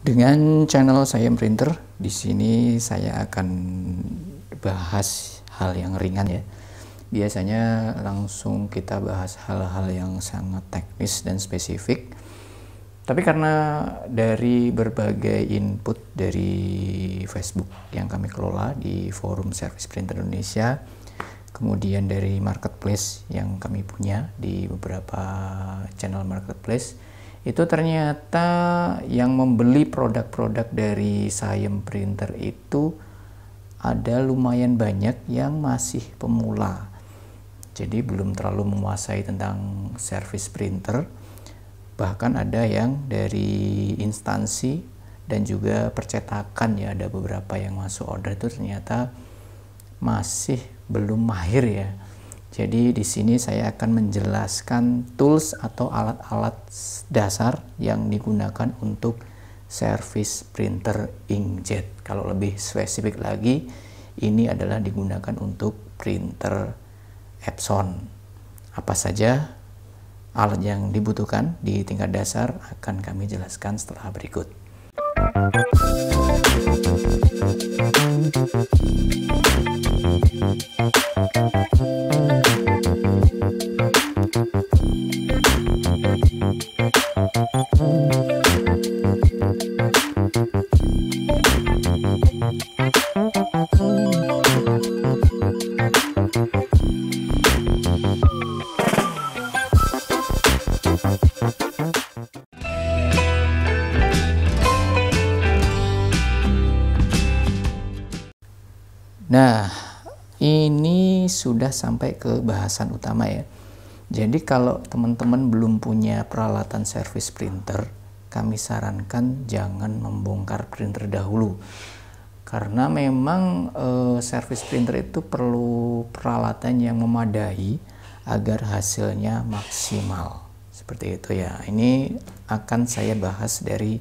Dengan channel Sayem Printer, di sini saya akan bahas hal yang ringan ya. Biasanya langsung kita bahas hal-hal yang sangat teknis dan spesifik. Tapi karena dari berbagai input dari Facebook yang kami kelola di forum Service Printer Indonesia, kemudian dari marketplace yang kami punya di beberapa channel marketplace, itu ternyata yang membeli produk-produk dari Sayem Printer itu ada lumayan banyak yang masih pemula, jadi belum terlalu menguasai tentang service printer. Bahkan ada yang dari instansi dan juga percetakan ya, ada beberapa yang masuk order itu ternyata masih belum mahir ya. Jadi di sini saya akan menjelaskan tools atau alat-alat dasar yang digunakan untuk service printer inkjet. Kalau lebih spesifik lagi, ini adalah digunakan untuk printer Epson. Apa saja alat yang dibutuhkan di tingkat dasar akan kami jelaskan setelah berikut. Nah, ini sudah sampai ke bahasan utama ya. Jadi kalau teman-teman belum punya peralatan service printer, kami sarankan jangan membongkar printer dahulu. Karena memang service printer itu perlu peralatan yang memadai agar hasilnya maksimal. Seperti itu ya. Ini akan saya bahas dari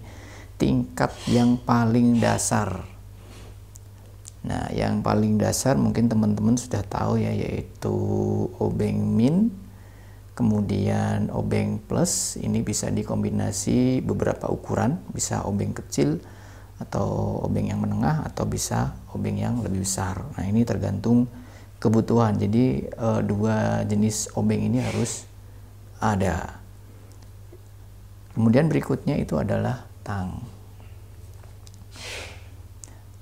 tingkat yang paling dasar. Nah, yang paling dasar mungkin teman-teman sudah tahu ya, yaitu obeng min, kemudian obeng plus. Ini bisa dikombinasi beberapa ukuran, bisa obeng kecil atau obeng yang menengah, atau bisa obeng yang lebih besar. Nah, ini tergantung kebutuhan. Jadi dua jenis obeng ini harus ada. Kemudian berikutnya itu adalah tang.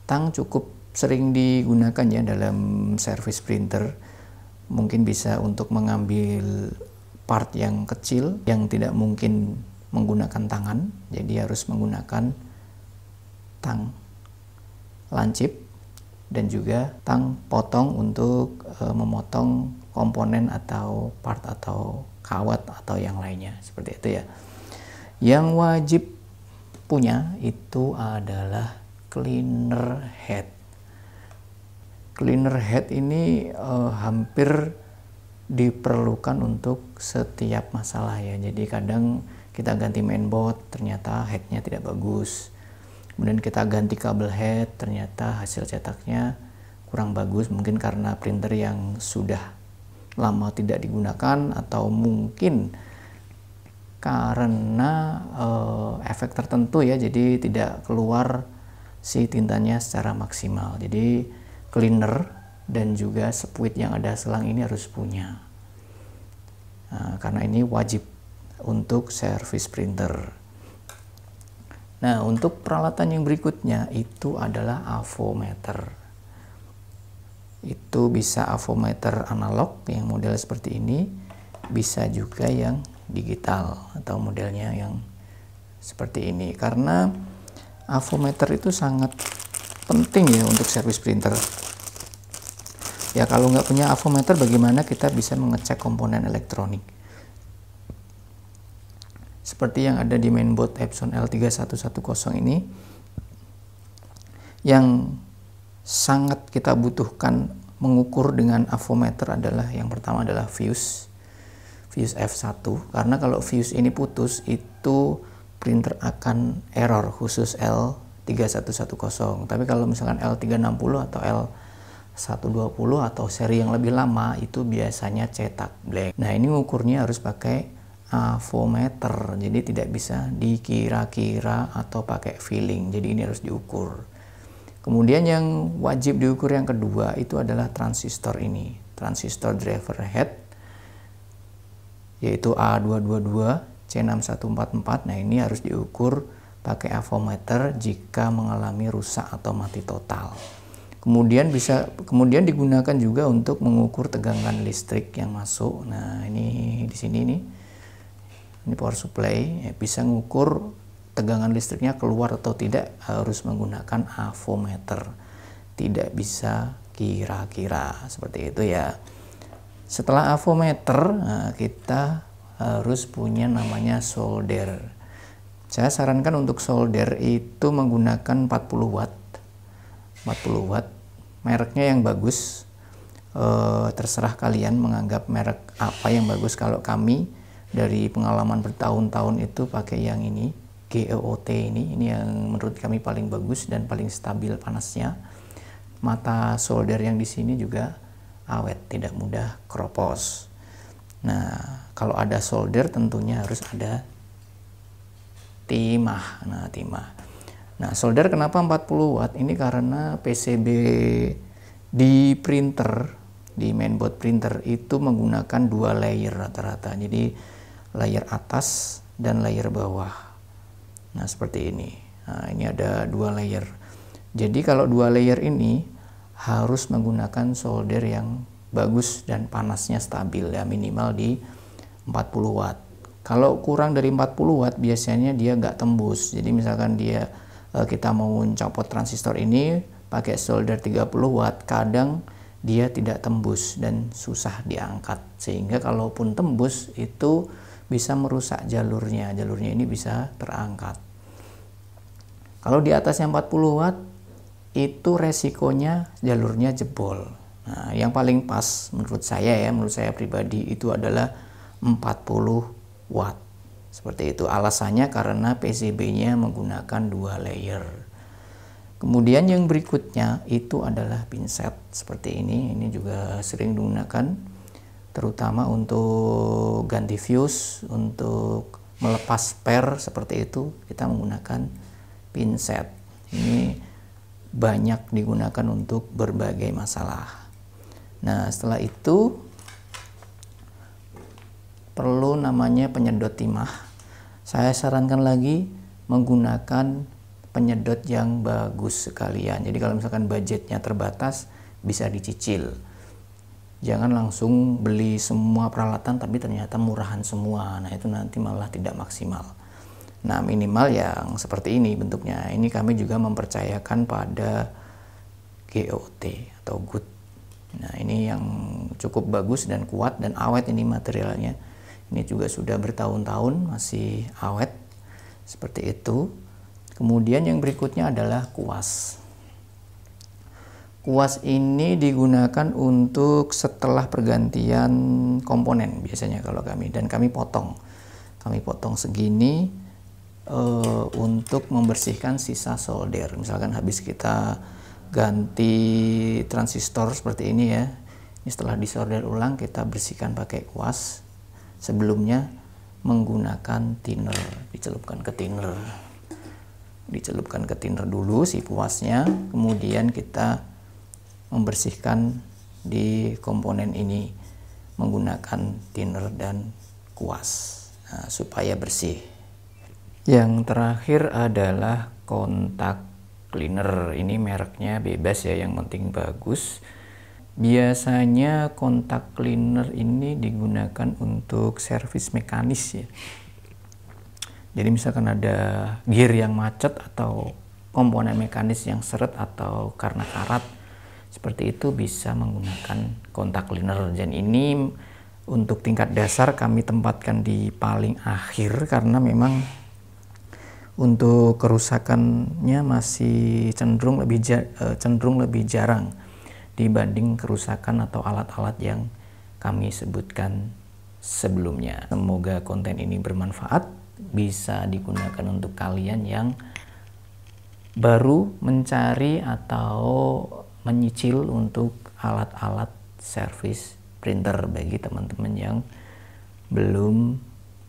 Tang cukup sering digunakan ya dalam service printer. Mungkin bisa untuk mengambil part yang kecil yang tidak mungkin menggunakan tangan, jadi harus menggunakan tang lancip dan juga tang potong untuk memotong komponen atau part atau kawat atau yang lainnya, seperti itu ya. Yang wajib punya itu adalah cleaner head. Cleaner head ini hampir diperlukan untuk setiap masalah ya. Jadi kadang kita ganti mainboard, ternyata headnya tidak bagus. Kemudian kita ganti kabel head, ternyata hasil cetaknya kurang bagus. Mungkin karena printer yang sudah lama tidak digunakan, atau mungkin karena efek tertentu ya. Jadi tidak keluar si tintanya secara maksimal. Jadi cleaner dan juga spuit yang ada selang ini harus punya. Nah, karena ini wajib untuk service printer. Nah, untuk peralatan yang berikutnya itu adalah avometer. Itu bisa avometer analog yang model seperti ini, bisa juga yang digital atau modelnya yang seperti ini. Karena avometer itu sangat penting ya untuk service printer. Ya, kalau nggak punya avometer, bagaimana kita bisa mengecek komponen elektronik? Seperti yang ada di mainboard Epson L3110 ini, yang sangat kita butuhkan mengukur dengan avometer adalah yang pertama adalah fuse F1. Karena kalau fuse ini putus, itu printer akan error, khusus L3110. Tapi kalau misalkan L360 atau L120 atau seri yang lebih lama, itu biasanya cetak black. Nah, ini ukurnya harus pakai avometer, jadi tidak bisa dikira-kira atau pakai feeling, jadi ini harus diukur. Kemudian yang wajib diukur yang kedua itu adalah transistor ini, transistor driver head, yaitu A222 C6144. Nah ini harus diukur pakai avometer jika mengalami rusak atau mati total. Kemudian digunakan juga untuk mengukur tegangan listrik yang masuk. Nah ini di sini nih, ini power supply, ya, bisa mengukur tegangan listriknya keluar atau tidak, harus menggunakan avometer, tidak bisa kira-kira seperti itu ya. Setelah avometer, nah, kita harus punya namanya solder. Saya sarankan untuk solder itu menggunakan 40 watt, mereknya yang bagus. Terserah kalian menganggap merek apa yang bagus. Kalau kami dari pengalaman bertahun-tahun itu pakai yang ini, GOT ini yang menurut kami paling bagus dan paling stabil panasnya. Mata solder yang di sini juga awet, tidak mudah keropos. Nah, kalau ada solder tentunya harus ada timah. Nah, solder kenapa 40 watt? Ini karena PCB di printer, di mainboard printer itu menggunakan 2 layer rata-rata. Jadi layer atas dan layer bawah. Nah, seperti ini. Nah, ini ada 2 layer. Jadi kalau 2 layer ini harus menggunakan solder yang bagus dan panasnya stabil ya, minimal di 40 watt. Kalau kurang dari 40 watt biasanya dia nggak tembus. Jadi misalkan kita mau mencopot transistor ini pakai solder 30 watt, kadang dia tidak tembus dan susah diangkat. Sehingga kalaupun tembus itu bisa merusak jalurnya ini bisa terangkat. Kalau di atasnya 40 watt itu resikonya jalurnya jebol. Nah, yang paling pas menurut saya pribadi itu adalah 40 watt. Seperti itu. Alasannya karena PCB-nya menggunakan 2 layer. Kemudian yang berikutnya itu adalah pinset seperti ini. Ini juga sering digunakan terutama untuk ganti fuse, untuk melepas spare seperti itu kita menggunakan pinset. Ini banyak digunakan untuk berbagai masalah. Nah, setelah itu perlu namanya penyedot timah. Saya sarankan lagi menggunakan penyedot yang bagus sekalian. Jadi kalau misalkan budgetnya terbatas bisa dicicil. Jangan langsung beli semua peralatan tapi ternyata murahan semua. Nah, itu nanti malah tidak maksimal. Nah, minimal yang seperti ini bentuknya. Ini kami juga mempercayakan pada GOT atau GOOD. Nah, ini yang cukup bagus dan kuat dan awet ini materialnya. Ini juga sudah bertahun-tahun masih awet. Seperti itu. Kemudian yang berikutnya adalah kuas. Kuas ini digunakan untuk setelah pergantian komponen biasanya kalau kami, dan kami potong segini untuk membersihkan sisa solder. Misalkan habis kita ganti transistor seperti ini ya, ini setelah disolder ulang kita bersihkan pakai kuas. Sebelumnya menggunakan thinner, dicelupkan ke thinner dulu si kuasnya, kemudian kita membersihkan di komponen ini menggunakan thinner dan kuas supaya bersih. Yang terakhir adalah kontak cleaner. Ini mereknya bebas ya, yang penting bagus. Biasanya kontak cleaner ini digunakan untuk servis mekanis ya. Jadi misalkan ada gear yang macet atau komponen mekanis yang seret atau karena karat, seperti itu bisa menggunakan kontak cleaner. Dan ini untuk tingkat dasar kami tempatkan di paling akhir karena memang untuk kerusakannya masih cenderung lebih jarang dibanding kerusakan atau alat-alat yang kami sebutkan sebelumnya. Semoga konten ini bermanfaat, bisa digunakan untuk kalian yang baru mencari atau menyicil untuk alat-alat servis printer, bagi teman-teman yang belum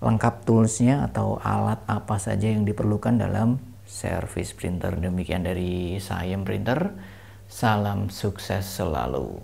lengkap toolsnya atau alat apa saja yang diperlukan dalam servis printer. Demikian dari Sayem Printer, salam sukses selalu.